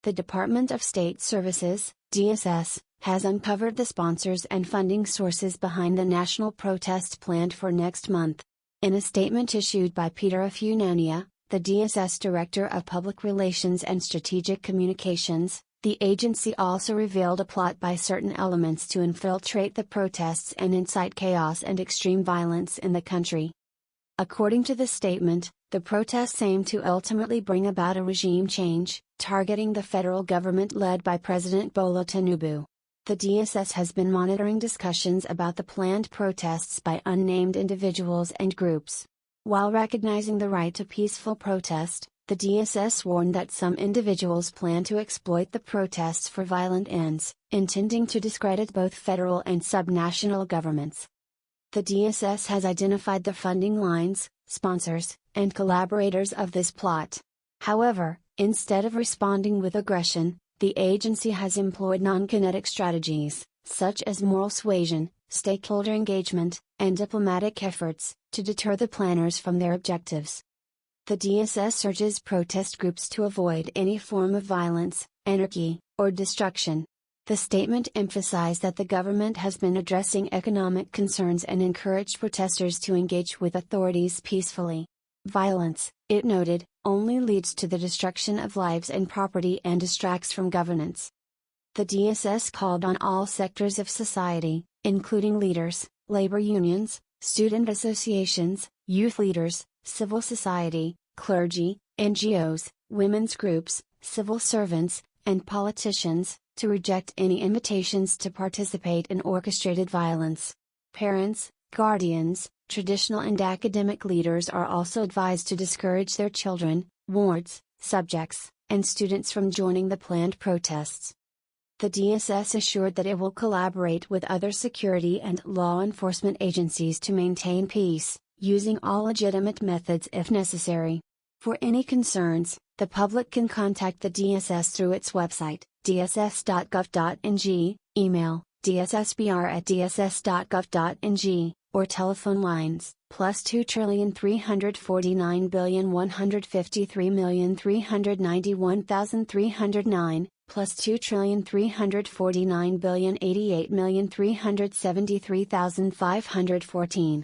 The Department of State Services, DSS, has uncovered the sponsors and funding sources behind the national protest planned for next month. In a statement issued by Peter Afunania, the DSS Director of Public Relations and Strategic Communications, the agency also revealed a plot by certain elements to infiltrate the protests and incite chaos and extreme violence in the country. According to the statement, the protests aim to ultimately bring about a regime change, targeting the federal government led by President Bola Tinubu. The DSS has been monitoring discussions about the planned protests by unnamed individuals and groups. While recognizing the right to peaceful protest, the DSS warned that some individuals plan to exploit the protests for violent ends, intending to discredit both federal and subnational governments. The DSS has identified the funding lines, sponsors, and collaborators of this plot. However, instead of responding with aggression, the agency has employed non-kinetic strategies, such as moral suasion, stakeholder engagement, and diplomatic efforts, to deter the planners from their objectives. The DSS urges protest groups to avoid any form of violence, anarchy, or destruction. The statement emphasized that the government has been addressing economic concerns and encouraged protesters to engage with authorities peacefully. Violence, it noted, only leads to the destruction of lives and property and distracts from governance. The DSS called on all sectors of society, including leaders, labor unions, student associations, youth leaders, civil society, clergy, NGOs, women's groups, civil servants, and politicians, to reject any invitations to participate in orchestrated violence. Parents, guardians, traditional and academic leaders are also advised to discourage their children, wards, subjects, and students from joining the planned protests. The DSS assured that it will collaborate with other security and law enforcement agencies to maintain peace, using all legitimate methods if necessary. For any concerns, the public can contact the DSS through its website, dss.gov.ng, email, dssbr@dss.gov.ng, or telephone lines, +2 349 153 391,309, +2 349 088 373,514.